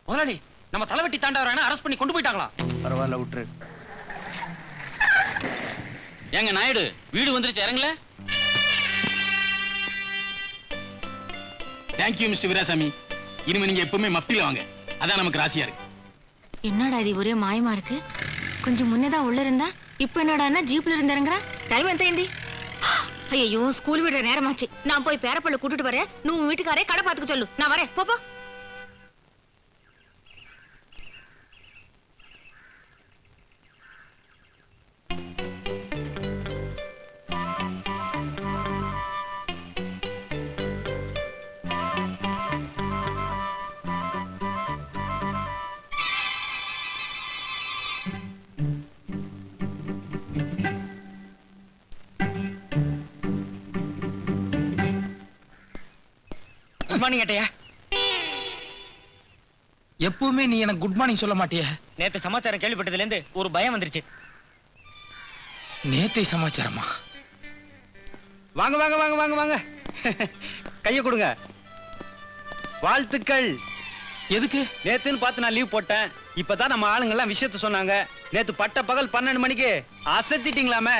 முதலாளி நம்ம தலைவட்டி தாண்டவரான அரெஸ்ட் பண்ணி கொண்டு போயிட்டாங்களா? பரவாயில்ல விட்டுரு. ஏங்க நாயுடு வீடு வந்துருச்சு, இறங்கல. Thank you mister Veerasamy. இனிமே நீங்க எப்பவுமே மப்டில வாங்க, அதான் நமக்கு ராசியா இருக்கு. என்னடா இது ஒரே மாயமா இருக்கு? கொஞ்சம் முன்னதான் உள்ள இருந்தா இப்ப என்னடா ஜீப்ல இருந்தாருங்கற? டைம் ఎంత అయింది? ஐயோ ஸ்கூல் விடுற நேரமாச்சு. நான் போய் பேரப்பள்ள கூட்டிட்டு வரேன். நீ உன் வீட்டுக்காரே கடை பாத்துக்க சொல்லு. நான் வரேன். போ போ. குட் மார்னிங் ஏட்டையா. எப்பவுமே நீ எனக்கு குட் மார்னிங் சொல்ல மாட்டிய? நேத்து சமாச்சாரம் கேள்விப்பட்டதுல இருந்து ஒரு பயம் வந்துருச்சு. நேத்தை சமாச்சாரமா? வாங்க வாங்க வாங்க வாங்க வாங்க, கைய கொடுங்க. வாழ்த்துக்கள். எதுக்கு? நேத்துன்னு பார்த்து நான் லீவ் போட்டேன். இப்பதான் நம்ம ஆளுங்க எல்லாம் விஷயத்த சொன்னாங்க. நேத்து பட்ட பகல் 12 மணிக்கு அசத்திட்டீங்களாமே.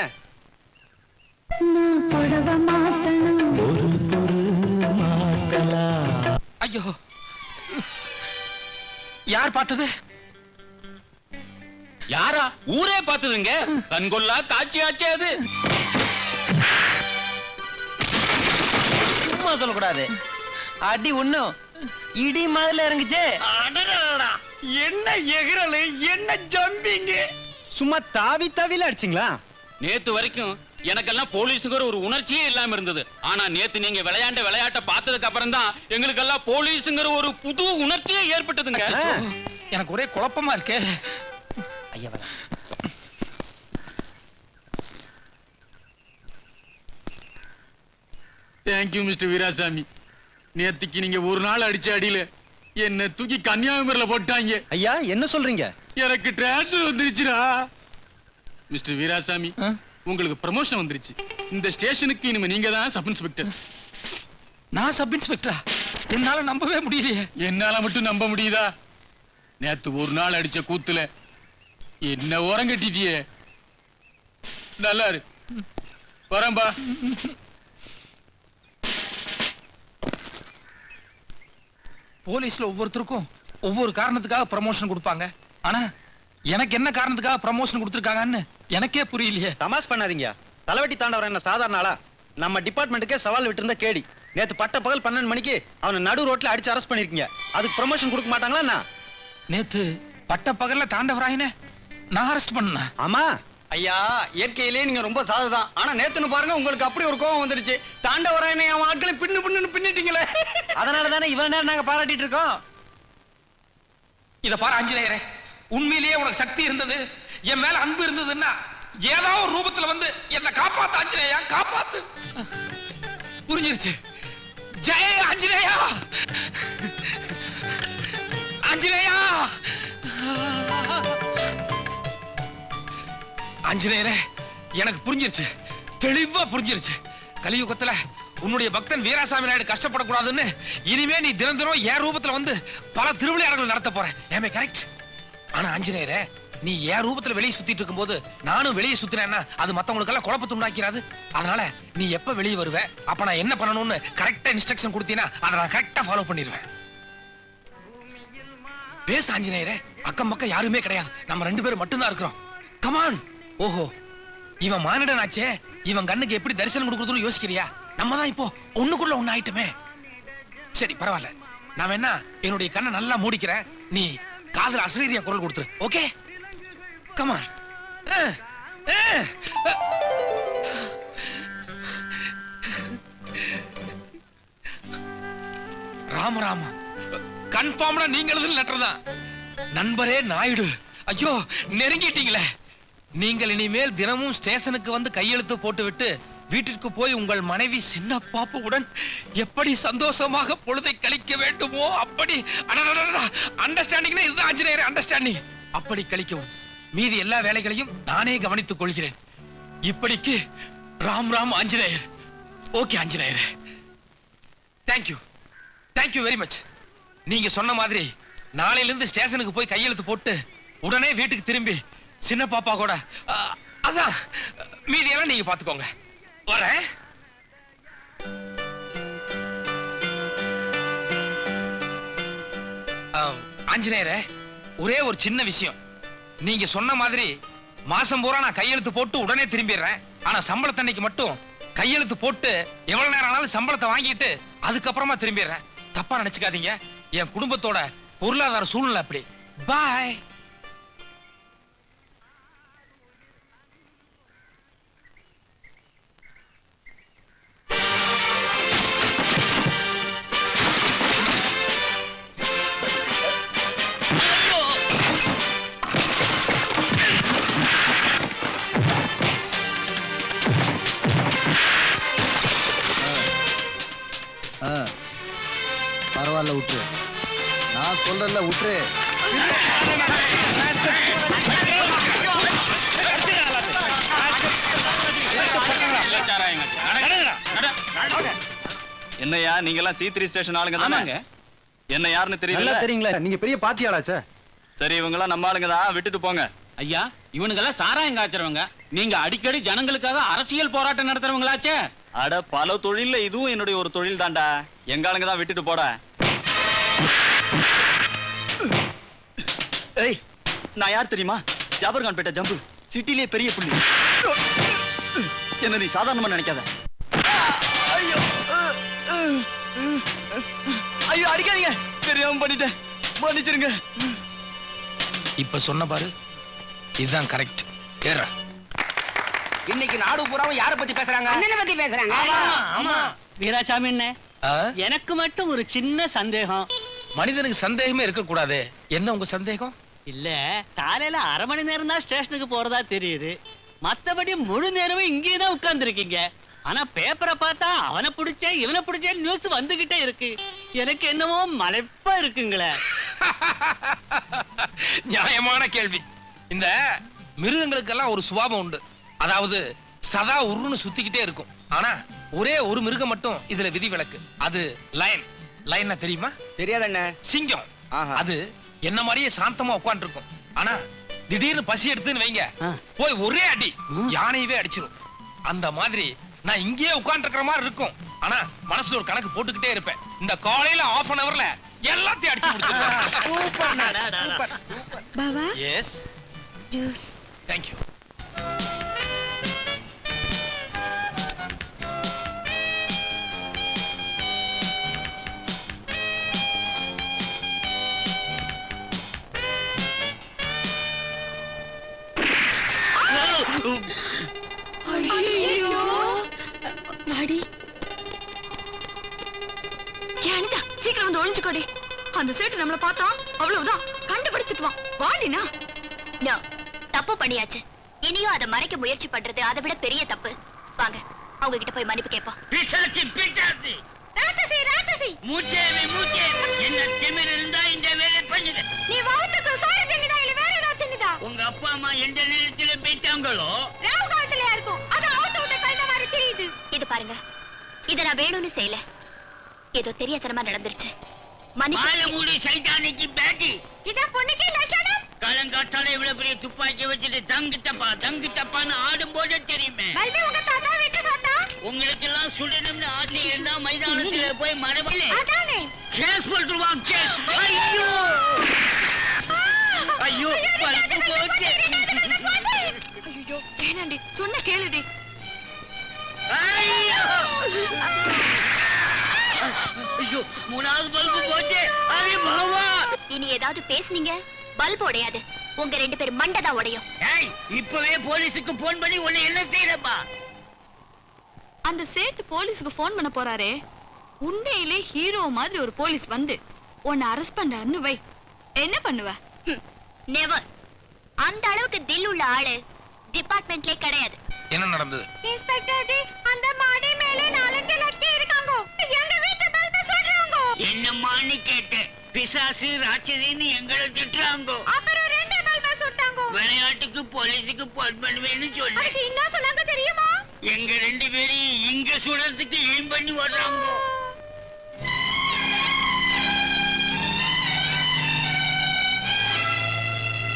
ஐயோ, யார் பார்த்தது? யாரா? ஊரே பார்த்ததுங்க. கண்கொள்ளா காட்சி ஆச்சு அது. சும்மா சொல்லக்கூடாது. அடி ஒண்ணும் இடி மாதிரில இறங்குச்சு. என்ன எகிரலு, என்ன ஜம்பிங்க. சும்மா தாவி தாவில அடிச்சிங்களா? நேத்து வரைக்கும் எனக்கெல்லாம் போலீஸுங்கிற ஒரு உணர்ச்சியே இல்லாம இருந்தது. ஆனா நேத்து நீங்க விளையாண்ட விளையாட்ட பார்த்ததுக்கு அப்புறம் தான் எங்களுக்கெல்லாம் போலீஸுங்கிற ஒரு புது உணர்ச்சியே ஏற்பட்டதுங்க. எனக்கு ஒரே குழப்பமா இருக்கே. ஐயா தேங்க்யூ மிஸ்டர் வீராசாமி. நேத்துக்கு நீங்க ஒரு நாள் அடிச்ச அடியில என்ன தூக்கி கன்னியாகுமரியில போட்டாங்க. ஐயா என்ன சொல்றீங்க? எனக்கு டிரான்ஸ்ஃபர் வந்துருச்சுடா. மிஸ்டர் வீராசாமி, உங்களுக்கு ப்ரமோஷன் வந்துருச்சு. இந்த ஸ்டேஷனுக்கு இனிமே நீங்க தான் சப் இன்ஸ்பெக்டர். நான் சப் இன்ஸ்பெக்டரா? என்னால நம்பவே முடியலையே. என்னால மட்டும் நம்ப முடியுதா? நேத்து ஒரு நாள் அடிச்ச கூத்துல என்ன ஓரம் கட்டிட்டியே. நல்லா இரு, வரம்பா. போலீஸ்ல ஒவ்வொருத்தருக்கும் ஒவ்வொரு காரணத்துக்காக ப்ரமோஷன் கொடுப்பாங்க. ஆனா எனக்கு என்ன காரணத்துக்காக ப்ரமோஷன் கொடுத்திருக்காங்கன்னு எனக்கே புரியலையே. தமாஷ் பண்ணாதீங்க. தலைவட்டி தாண்டவர என்ன சாதாரண ஆளா? நம்ம டிபார்ட்மெண்ட்டுக்கே சவால் விட்டு இருந்த கேடி. நேத்து பட்ட பகல் 12 மணிக்கு அவனை நடு ரோட்ல அடிச்சு அரெஸ்ட் பண்ணிருக்கீங்க. அதுக்கு ப்ரமோஷன் கொடுக்க மாட்டாங்களா என்ன? நேத்து பட்ட பகல்ல தாண்டவராயனே நான் அரெஸ்ட் பண்ண? ஆமா ஐயா, இயற்கையிலே நீங்க ரொம்ப சாதுதான். ஆனா நேத்துன்னு பாருங்க, உங்களுக்கு அப்படி ஒரு கோபம் வந்துருச்சு. தாண்டவராயனை அவன் ஆட்களை பின்னு பின்னிட்டீங்களே. அதனால தானே இவ்வளவு நேரம் நாங்க பாராட்டிட்டு இருக்கோம். இத பாரு ஆஞ்சநேயரே, உண்மையிலேயே உனக்கு சக்தி இருந்தது, என் மேல அன்பு இருந்ததுன்னா ஏதாவது ஒரு ரூபத்துல வந்து என்ன காப்பாத்து ஆஞ்சநேயா, காப்பாத்து. புரிஞ்சிருச்சு. ஜெய் ஆஞ்சநேயா, ஆஞ்சநேயா. ஆஞ்சநேயரே, எனக்கு புரிஞ்சிருச்சு, தெளிவா புரிஞ்சிருச்சு. கலியுகத்துல உன்னுடைய பக்தன் வீராசாமி நாயுடு கஷ்டப்படக்கூடாதுன்னு இனிமே நீ தினம் தினம் என் ரூபத்துல வந்து பல திருவிளையாடல்கள் நடத்த போற. ஏமே கரெக்ட்? ஆனா ஆஞ்சநேயரே, நீ என் ரூபத்துல வெளியே சுத்திட்டு இருக்கும் போது நானும் வெளியே சுத்தினேன்னா அது மத்தவங்களுக்கு எல்லாம் குழப்பத்தை உண்டாக்கிறாது. அதனால நீ எப்ப வெளியே வருவ, அப்ப நான் என்ன பண்ணணும்னு கரெக்டா இன்ஸ்ட்ரக்ஷன் கொடுத்தீனா அதை நான் கரெக்டா ஃபாலோ பண்ணிடுவேன். பேச ஆஞ்சநேயரே, அக்கம் பக்கம் யாருமே கிடையாது, நம்ம 2 பேரும் மட்டும்தான் இருக்கிறோம். கமான். ஓஹோ, இவன் மானிடனாச்சே, இவன் கண்ணுக்கு எப்படி தரிசனம் கொடுக்கறதுன்னு யோசிக்கிறியா? நம்ம தான் இப்போ ஒண்ணுக்குள்ள ஒண்ணு ஆயிட்டுமே. சரி பரவாயில்ல, நான் வேணா என்னுடைய கண்ணை நல்லா மூடிக்கிறேன், நீ காதுல அசரீரியா குரல் கொடுத்துரு. Okay, come on. ராம ராம, கன்ஃபார்ம்டா நீங்க எழுதுன லெட்டர் தான். நண்பரே நாயுடு, ஐயோ நெருங்கிட்டீங்களே. நீங்கள் இனிமேல் தினமும் ஸ்டேஷனுக்கு வந்து கையெழுத்து போட்டுவிட்டு வீட்டிற்கு போய் உங்கள் மனைவி சின்ன பாப்புவுடன் எப்படி சந்தோஷமாக பொழுதை கழிக்க வேண்டுமோ அப்படி, அண்டர்ஸ்டாண்டிங் இதுதான் ஆஞ்சநேயர் அண்டர்ஸ்டாண்டிங், அப்படி கழிக்கவும். மீதி எல்லா வேலைகளையும் நானே கவனித்துக் கொள்கிறேன். இப்படிக்கு Ram Ram Anjaneyar. Okay Anjaneyar, thank you, thank you very much. நீங்க சொன்ன மாதிரி நாளையில இருந்து ஸ்டேஷனுக்கு போய் கையெழுத்து போட்டு உடனே வீட்டுக்கு திரும்பி சின்ன பாப்பா கூட அதான் மீதியெல்லாம் நீங்க பாத்துக்கோங்க. வரேன். ஆஞ்சநேயரே, ஒரே ஒரு சின்ன விஷயம். நீங்க சொன்ன மாதிரி மாசம் பூரா நான் கையெழுத்து போட்டு உடனே திரும்பிடுறேன். ஆனா சம்பளத்தன்னைக்கு மட்டும் கையெழுத்து போட்டு எவ்வளவு நேரம் ஆனாலும் சம்பளத்தை வாங்கிட்டு அதுக்கப்புறமா திரும்பிடுறேன். தப்பா நினைச்சுக்காதீங்க. என் குடும்பத்தோட பொருளாதார சூழ்நிலை அப்படி. பாய். பரவாயில்ல விட்டுரு, நான் சொல்றேன்ல விட்டுரு. என்னையா நீங்க எல்லாம் C3 ஸ்டேஷன் ஆளுங்க தானே? என்ன யாருன்னு தெரியல? தெரியுங்களா? நீங்க பெரிய பாத்தியாளாச்சே. சரி, இவங்க எல்லாம் நம்ம ஆளுங்க தான், விட்டுட்டு போங்க. ஐயா, இவனுங்கெல்லாம் சாராயம் காய்ச்சறவங்க. நீங்க அடிக்கடி ஜனங்களுக்காக அரசியல் போராட்டம் நடத்துறவங்களாச்சே. அட, பல தொழில்ல இதுவும் என்னுடைய ஒரு தொழில் தான்டா. எங்க ஆளுங்க தான், விட்டுட்டு போட. ஏய், நான் யார் தெரியுமா? ஜாபர்கான் பேட்டை ஜம்பு, சிட்டிலே பெரிய புள்ளி. என்ன நீ சாதாரணமா நினைக்காத. ஐயோ ஐயோ, அடிக்காதீங்க, தெரியாம பண்ணிட்டேன், மன்னிச்சிருங்க. இப்ப சொன்ன பாரு, இதுதான் கரெக்ட். ஏறா. இன்னைக்கு நாடு பூராவும் யார பத்தி பேசுறாங்க? அண்ணனை பத்தி பேசுறாங்க. ஆமா. வீராசாமி அண்ணே, எனக்கு மட்டும் ஒரு சின்ன சந்தேகம். மனிதனுக்கு சந்தேகமே இருக்க கூடாது. என்ன உங்க சந்தேகம்? இல்ல, காலையில அரை மணி நேரம் தான் ஸ்டேஷனுக்கு போறதா தெரியுது. மத்தபடி முழு நேரமும் இங்கேயே தான் உட்கார்ந்து இருக்கீங்க. ஆனா பேப்பரை பார்த்தா அவனை பிடிச்சேன் இவனை பிடிச்சேன் நியூஸ் வந்துகிட்டே இருக்கு. எனக்கு என்னவோ மலைப்பா இருக்குங்களே. நியாயமான கேள்வி. இந்த மிருகங்களுக்கெல்லாம் ஒரு சுபாவம் உண்டு. அதாவது சதா உருன்னு சுத்திக்கிட்டே இருக்கும். ஆனா ஒரே ஒரு மிருகம் மட்டும் இதுல விதிவிலக்கு. அது லயன். லயன்னா தெரியுமா? தெரியாதண்ணே. சிங்கம். ஆஹா. அது என்ன மாதிரியே சாந்தமா உட்கார்ந்து இருக்கும். ஆனா திடீர்னு பசி எடுத்துன்னு வைங்க, போய் ஒரே அடி யானையவே அடிச்சிரும். அந்த மாதிரி நான் இங்கேயே உட்கார்ந்து இருக்கிற மாதிரி இருக்கும். ஆனா மனசுல ஒரு கணக்கு போட்டுக்கிட்டே இருப்பேன். இந்த காலையில half an hourல எல்லாத்தையும் அடிச்சு முடிச்சிருவேன். பாபா, எஸ், ஜூஸ். Thank you. ஐயோ, வாடி. ஏன்டா சீக்கிரம் வந்து ஒளிஞ்சுக்கோடி. அந்த சேட்டு நம்மள பார்த்தா அவ்வளவுதான், கண்டுபிடிச்சிட்டுவான். வாடினா. நோ, தப்பு பண்ணியாச்சு. இனியும் அதை மறைக்க முயற்சி பண்றது அதை விட பெரிய தப்பு. வாங்க, அவங்க கிட்ட போய் மன்னிப்பு கேட்போம். பிசாசி பிசாசி, ராட்சசி ராட்சசி, மூச்சேவி மூச்சேவி, என்ன திமிர் இருந்தா இந்த வேலை பண்ணுது. நீ வாவுக்கு சாரி தின்னுடா இல்ல வேற ஏதாவது தின்னுடா? உங்க அப்பா அம்மா எந்த நேரத்துல போயிட்டாங்களோ ராவ் காலத்துல இருக்கும். அது ஆட்டோ விட்ட கழுத மாதிரி தெரியுது. இது பாருங்க, இத நான் வேணும்னு செய்யல. ஏதோ தெரியாதனமா நடந்துருச்சு. மாலை மன்னிப்பு. மூடி சைதானிக்கு பேட்டி. இத பொண்ணுக்கு லட்சணம். காலங்காத்தால இவ்வளவு பெரிய துப்பாக்கி வச்சுட்டு தங்கு தப்பான்னு ஆடும் போதே தெரியுமே. பல்பி உங்க தாத்தா விட்டு சொன்னா? உங்களுக்கு எல்லாம் சுடணும்னு ஆசை இருந்தா மைதானத்துல போய் மரபு அதானே. கேஸ் போட்டுருவான். கேஸ். ஐயோ ஐயோ, பல்பு போச்சு. ஐயோ, வேணாண்டி, சொன்ன கேளுடி. ஐயோ ஐயோ, மூணாவது பல்பு போச்சு. அரே பகவா. இனி ஏதாவது பேசுனீங்க, பல்ப் உடையாது. உங்க 2 பேர் மண்டை தான் உடையும். ஏய், இப்பவே போலீஸுக்கு போன் பண்ணி உன்னை என்ன செய்யறப்பா? அந்த சேட்டு போலீஸ்க்கு போன் பண்ண போறாரே, உண்மையிலே ஹீரோ மாதிரி ஒரு போலீஸ் வந்து உன்னை அரெஸ்ட் பண்றாருன்னு வை, என்ன பண்ணுவ? நெவர். அந்த அளவுக்கு தில் உள்ள ஆளு டிபார்ட்மெண்ட்லயே கிடையாது. என்ன நடந்தது? இன்ஸ்பெக்டர் ஜி, அந்த மாடி மேலே 4 லட்சம் இருக்காங்க. எங்க வீட்டு பல்ப சொல்றாங்க. என்னம்மான்னு கேட்டேன். பிசாசு ராட்சசின்னு எங்களை திட்டுறாங்கோ. அப்புறம் 2 பல்ப சுட்டாங்க. விளையாட்டுக்கு போலீஸுக்கு போன் பண்ணுவேன்னு சொல்லு. அதுக்கு என்ன சொன்னாங்க தெரியுமா? எங்க 2 பேரையும் இங்க சுடுறதுக்கு ஏம் பண்ணி வர்றாங்கோ.